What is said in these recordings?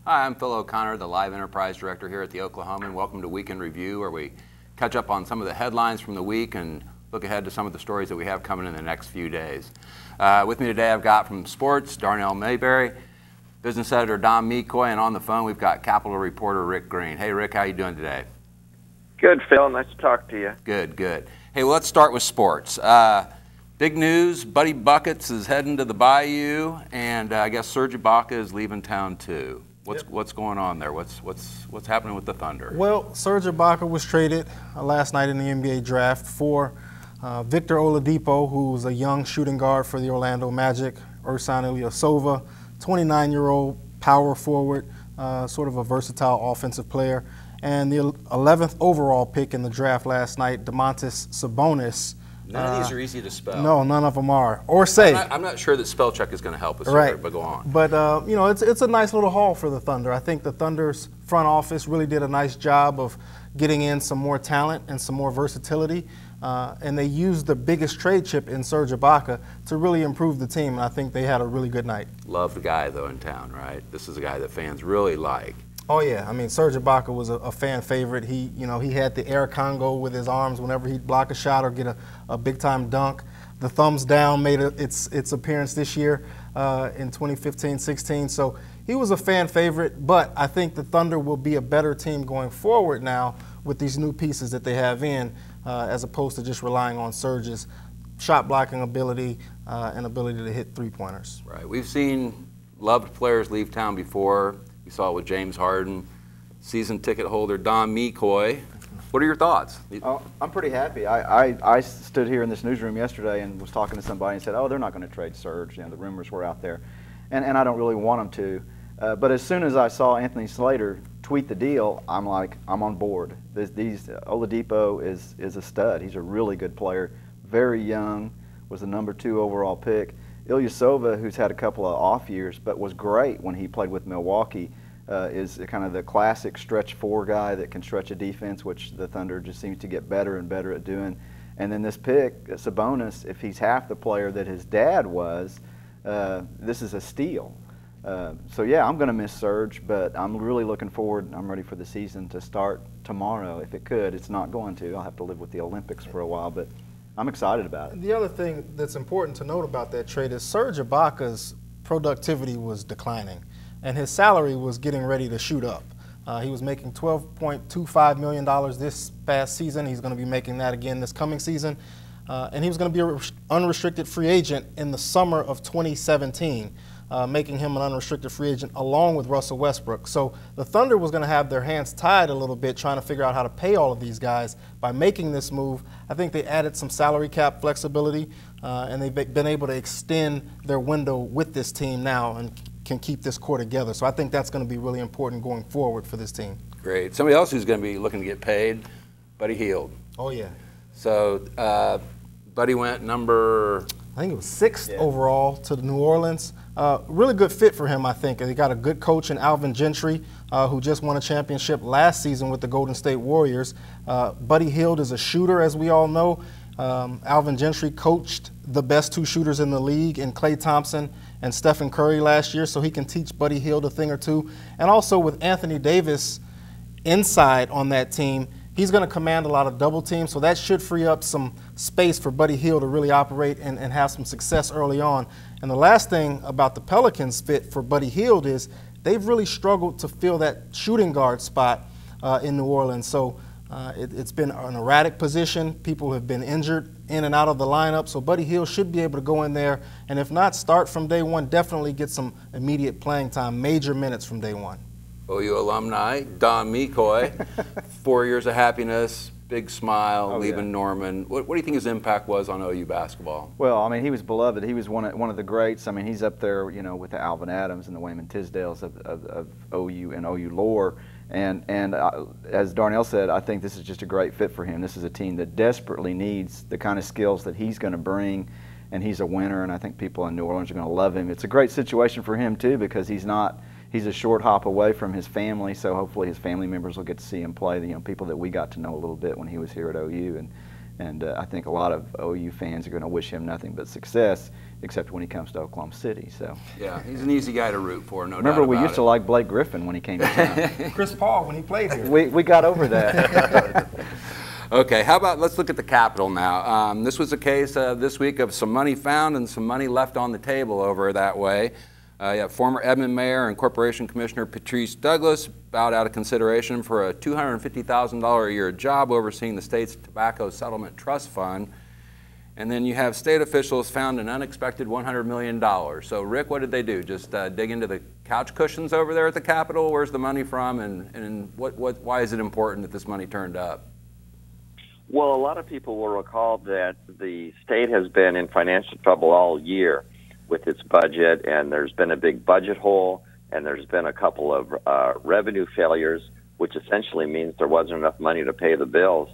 Hi, I'm Phil O'Connor, the Live Enterprise Director here at the Oklahoman. Welcome to Weekend Review, where we catch up on some of the headlines from the week and look ahead to some of the stories that we have coming in the next few days. With me today, I've got from sports, Darnell Mayberry, business editor Don McCoy, and on the phone, we've got Capitol reporter Rick Green. Hey, Rick, how you doing today? Good, Phil. Nice to talk to you. Good, good. Hey, well, let's start with sports. Big news, Buddy Buckets is heading to the Bayou, and I guess Serge Ibaka is leaving town too. What's going on there? What's happening with the Thunder? Well, Serge Ibaka was traded last night in the NBA draft for Victor Oladipo, who's a young shooting guard for the Orlando Magic. Ersan Ilyasova, 29-year-old power forward, sort of a versatile offensive player. And the 11th overall pick in the draft last night, Domantas Sabonis. None of these are easy to spell. No, none of them are. Or say. I'm not sure that spell check is going to help us right. here, but go on. But, you know, it's a nice little haul for the Thunder. I think the Thunder's front office really did a nice job of getting in some more talent and some more versatility. And they used the biggest trade chip in Serge Ibaka to really improve the team. And I think they had a really good night. Love the guy, though, in town, right? This is a guy that fans really like. Oh, yeah. I mean, Serge Ibaka was a fan favorite. He had the air Congo with his arms whenever he'd block a shot or get a big-time dunk. The thumbs down made its appearance this year in 2015-16. So he was a fan favorite, but I think the Thunder will be a better team going forward now with these new pieces that they have in, as opposed to just relying on Serge's shot blocking ability and ability to hit three-pointers. Right. We've seen loved players leave town before. We saw it with James Harden, season ticket holder Don McCoy. What are your thoughts? Oh, I'm pretty happy. I stood here in this newsroom yesterday and was talking to somebody and said, oh, they're not going to trade Serge. You know, the rumors were out there. And I don't really want them to. But as soon as I saw Anthony Slater tweet the deal, I'm like, I'm on board. Oladipo is a stud. He's a really good player, very young, was the #2 overall pick. Ilyasova, who's had a couple of off years, but was great when he played with Milwaukee, is kind of the classic stretch four guy that can stretch a defense, which the Thunder just seems to get better and better at doing. And then this pick, Sabonis, if he's half the player that his dad was, this is a steal. So yeah, I'm going to miss Serge, but I'm really looking forward. I'm ready for the season to start tomorrow. If it could, it's not going to. I'll have to live with the Olympics for a while, but I'm excited about it. The other thing that's important to note about that trade is Serge Ibaka's productivity was declining, and his salary was getting ready to shoot up. He was making $12.25 million this past season. He's going to be making that again this coming season. And he was going to be an unrestricted free agent in the summer of 2017, making him an unrestricted free agent along with Russell Westbrook. So the Thunder was going to have their hands tied a little bit trying to figure out how to pay all of these guys by making this move. I think they added some salary cap flexibility, and they've been able to extend their window with this team now and can keep this core together. So I think that's going to be really important going forward for this team. Great. Somebody else who's going to be looking to get paid, Buddy Hield. Oh, yeah. So Buddy went I think it was 6th overall to New Orleans. Really good fit for him, I think. They got a good coach in Alvin Gentry, who just won a championship last season with the Golden State Warriors. Buddy Hield is a shooter, as we all know. Alvin Gentry coached the best 2 shooters in the league in Klay Thompson and Stephen Curry last year, so he can teach Buddy Hield a thing or two. And also with Anthony Davis inside on that team, he's going to command a lot of double teams, so that should free up some space for Buddy Hield to really operate and have some success early on. And the last thing about the Pelicans' fit for Buddy Hield is they've really struggled to fill that shooting guard spot in New Orleans. So it's been an erratic position. People have been injured in and out of the lineup, so Buddy Hield should be able to go in there, and if not, start from day one, definitely get some immediate playing time, major minutes from day one. OU alumni, Don McCoy, 4 years of happiness, big smile, leaving Norman. What do you think his impact was on OU basketball? Well, I mean, he was beloved. He was one of the greats. I mean, he's up there, you know, with the Alvin Adams and the Wayman Tisdales of OU and OU lore. And as Darnell said, I think this is just a great fit for him. This is a team that desperately needs the kind of skills that he's going to bring, and he's a winner, and I think people in New Orleans are going to love him. It's a great situation for him, too, because he's a short hop away from his family, so hopefully his family members will get to see him play, you know, people that we got to know a little bit when he was here at OU. And I think a lot of OU fans are going to wish him nothing but success, except when he comes to Oklahoma City. So yeah, he's an easy guy to root for, no remember, doubt we about used to like Blake Griffin when he came to town. Chris Paul when he played here. We got over that. Okay, how about let's look at the Capitol now. This was a case this week of some money found and some money left on the table over that way. Former Edmond Mayor and Corporation Commissioner Patrice Douglas bowed out of consideration for a $250,000 a year job overseeing the state's Tobacco Settlement Trust Fund. And then you have state officials found an unexpected $100 million. So Rick, what did they do? Just dig into the couch cushions over there at the Capitol? Where's the money from, and why is it important that this money turned up? Well, a lot of people will recall that the state has been in financial trouble all year with its budget, and there's been a big budget hole, and there's been a couple of revenue failures, which essentially means there wasn't enough money to pay the bills.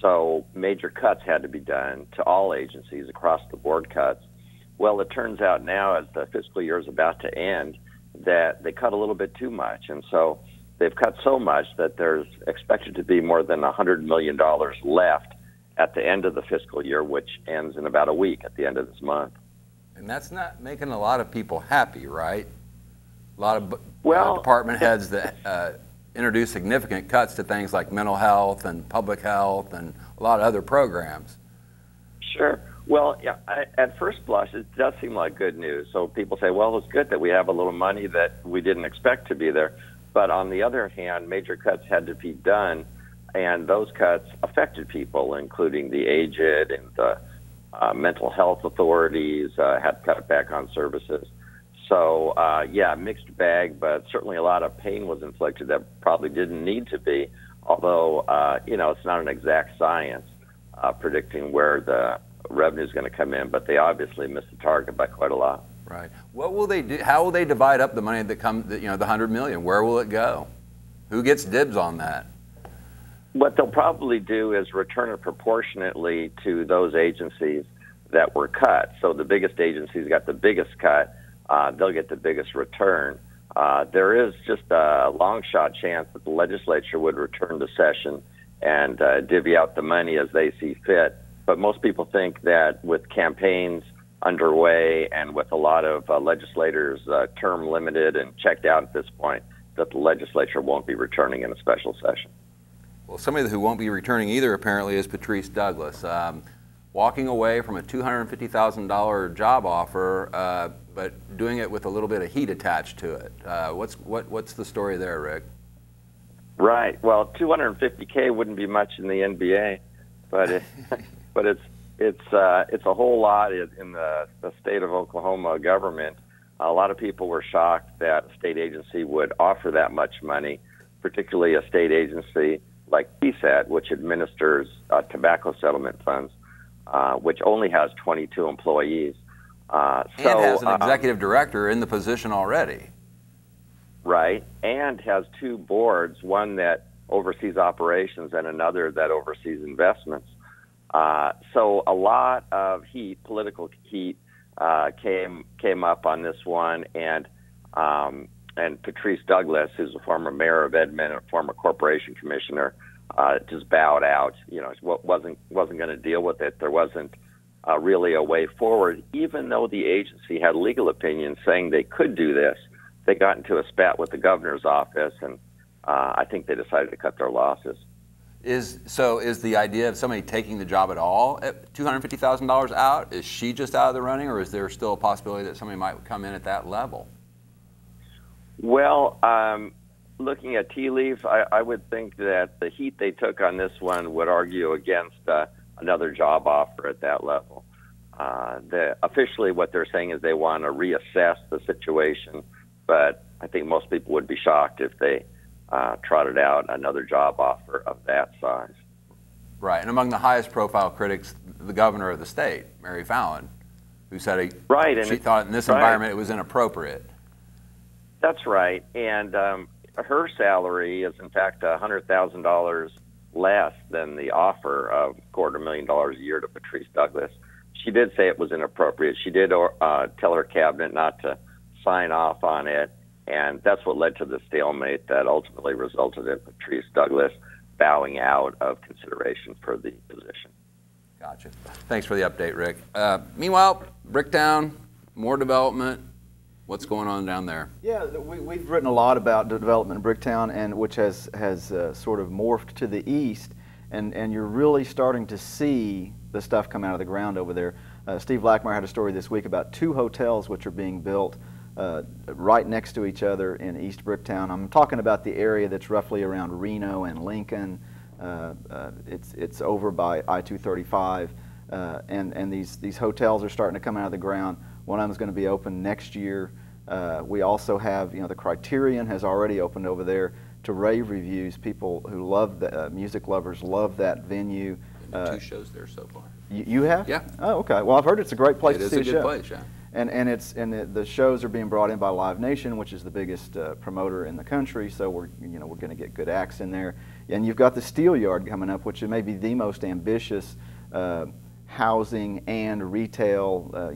So major cuts had to be done to all agencies, across the board cuts. Well, it turns out now, as the fiscal year is about to end, that they cut a little bit too much. And so they've cut so much that there's expected to be more than $100 million left at the end of the fiscal year, which ends in about a week at the end of this month. And that's not making a lot of people happy, right? A lot of department heads that introduce significant cuts to things like mental health and public health and a lot of other programs. Sure. Well, yeah, at first blush, it does seem like good news. So people say, well, it's good that we have a little money that we didn't expect to be there. But on the other hand, major cuts had to be done, and those cuts affected people, including the aged and the mental health authorities had to cut back on services. So, yeah, mixed bag, but certainly a lot of pain was inflicted that probably didn't need to be, although, it's not an exact science predicting where the revenue is going to come in, but they obviously missed the target by quite a lot. Right. What will they do? How will they divide up the money that comes, the $100 million? Where will it go? Who gets dibs on that? What they'll probably do is return it proportionately to those agencies that were cut. So the biggest agencies got the biggest cut. They'll get the biggest return. There is just a long shot chance that the legislature would return to session and divvy out the money as they see fit. But most people think that with campaigns underway and with a lot of legislators term limited and checked out at this point, that the legislature won't be returning in a special session. Well, somebody who won't be returning either apparently is Patrice Douglas. Walking away from a $250,000 job offer, but doing it with a little bit of heat attached to it. What's the story there, Rick? Right. Well, $250K wouldn't be much in the NBA, but it's a whole lot in the state of Oklahoma government. A lot of people were shocked that a state agency would offer that much money, particularly a state agency like PSAT, which administers tobacco settlement funds, which only has 22 employees. And has an executive director in the position already. Right, and has two boards, one that oversees operations and another that oversees investments. So a lot of heat, political heat, came up on this one, and Patrice Douglas, who's a former mayor of Edmond and a former corporation commissioner, just bowed out. Wasn't going to deal with it. There wasn't really a way forward, even though the agency had legal opinions saying they could do this. They got into a spat with the governor's office, and I think they decided to cut their losses. Is the idea of somebody taking the job at all at $250,000 out? Is she just out of the running, or is there still a possibility that somebody might come in at that level? Well, looking at tea leaves, I would think that the heat they took on this one would argue against another job offer at that level. Officially, what they're saying is they want to reassess the situation, but I think most people would be shocked if they trotted out another job offer of that size. Right, and among the highest profile critics, the governor of the state, Mary Fallin, who said she thought in this environment it was inappropriate. That's right, and her salary is in fact $100,000 less than the offer of $250,000 a year to Patrice Douglas. She did say it was inappropriate. She did tell her cabinet not to sign off on it, and that's what led to the stalemate that ultimately resulted in Patrice Douglas bowing out of consideration for the position. Gotcha. Thanks for the update, Rick. Meanwhile, Bricktown, more development. What's going on down there? Yeah, we've written a lot about the development in Bricktown, and which has sort of morphed to the east, and you're really starting to see the stuff come out of the ground over there. Steve Lackmeyer had a story this week about 2 hotels which are being built right next to each other in East Bricktown. I'm talking about the area that's roughly around Reno and Lincoln. It's over by I-235, and these hotels are starting to come out of the ground. One of them is going to be open next year. We also have, the Criterion has already opened over there to rave reviews. People who love the music lovers love that venue. 2 shows there so far. You have? Yeah. Oh, okay. Well, I've heard it's a great place to see a show. It is a good place, yeah. And the shows are being brought in by Live Nation, which is the biggest promoter in the country. So we're going to get good acts in there. And you've got the Steel Yard coming up, which may be the most ambitious housing and retail,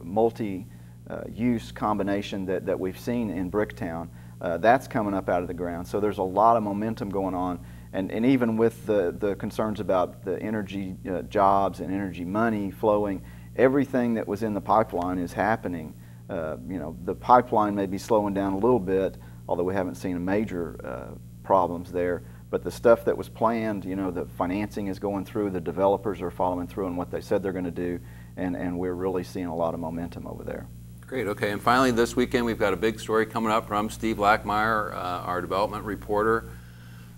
multi-use combination that we've seen in Bricktown. That's coming up out of the ground. So there's a lot of momentum going on. And even with the concerns about the energy jobs and energy money flowing, everything that was in the pipeline is happening. The pipeline may be slowing down a little bit, although we haven't seen major problems there. But the stuff that was planned, the financing is going through, the developers are following through on what they said they're going to do, and we're really seeing a lot of momentum over there. Great, okay, and finally this weekend we've got a big story coming up from Steve Lackmeyer, our development reporter.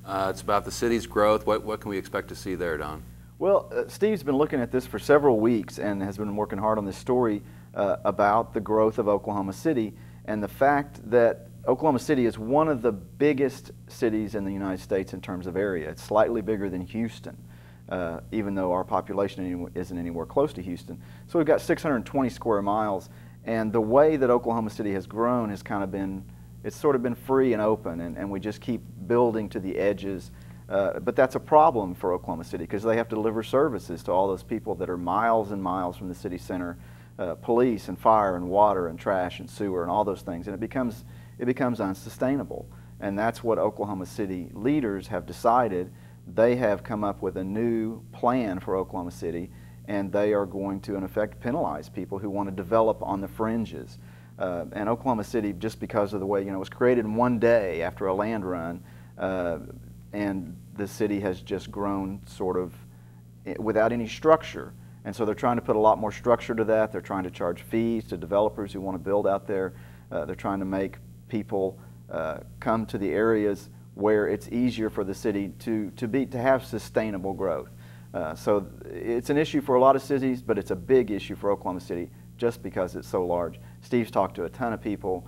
It's about the city's growth. What can we expect to see there, Don? Well, Steve's been looking at this for several weeks and has been working hard on this story about the growth of Oklahoma City and the fact that Oklahoma City is one of the biggest cities in the United States in terms of area. It's slightly bigger than Houston, even though our population isn't anywhere close to Houston. So we've got 620 square miles, and the way that Oklahoma City has grown has kind of been, it's sort of been free and open, and we just keep building to the edges. But that's a problem for Oklahoma City because they have to deliver services to all those people that are miles and miles from the city center, police and fire and water and trash and sewer and all those things, and it becomes unsustainable. And that's what Oklahoma City leaders have decided. They have come up with a new plan for Oklahoma City, and they are going to, in effect, penalize people who want to develop on the fringes. And Oklahoma City, just because of the way, it was created in one day after a land run, and the city has just grown sort of without any structure. And so they're trying to put a lot more structure to that. They're trying to charge fees to developers who want to build out there. They're trying to make people come to the areas where it's easier for the city to have sustainable growth. So it's an issue for a lot of cities, but it's a big issue for Oklahoma City just because it's so large. Steve's talked to a ton of people.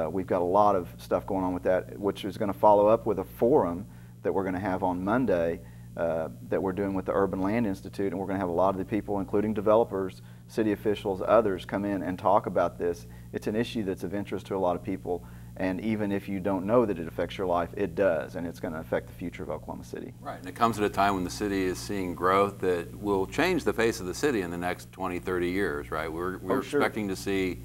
We've got a lot of stuff going on with that, which is going to follow up with a forum that we're going to have on Monday that we're doing with the Urban Land Institute, and we're going to have a lot of the people, including developers, city officials, others, come in and talk about this. It's an issue that's of interest to a lot of people, and even if you don't know that it affects your life, it does, and it's going to affect the future of Oklahoma City. Right, and it comes at a time when the city is seeing growth that will change the face of the city in the next 20, 30 years, right? We're expecting to see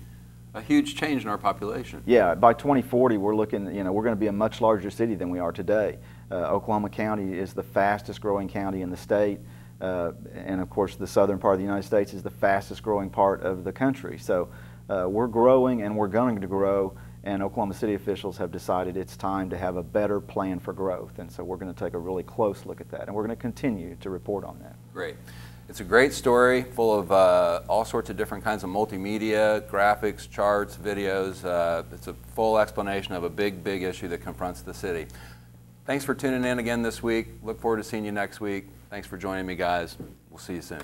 a huge change in our population. Yeah, by 2040, we're looking, we're going to be a much larger city than we are today. Oklahoma County is the fastest growing county in the state, and of course the southern part of the United States is the fastest growing part of the country. So we're growing and we're going to grow, and Oklahoma City officials have decided it's time to have a better plan for growth, and so we're going to take a really close look at that, and we're going to continue to report on that. Great. It's a great story full of all sorts of different kinds of multimedia, graphics, charts, videos. It's a full explanation of a big, big issue that confronts the city. Thanks for tuning in again this week. Look forward to seeing you next week. Thanks for joining me, guys. We'll see you soon.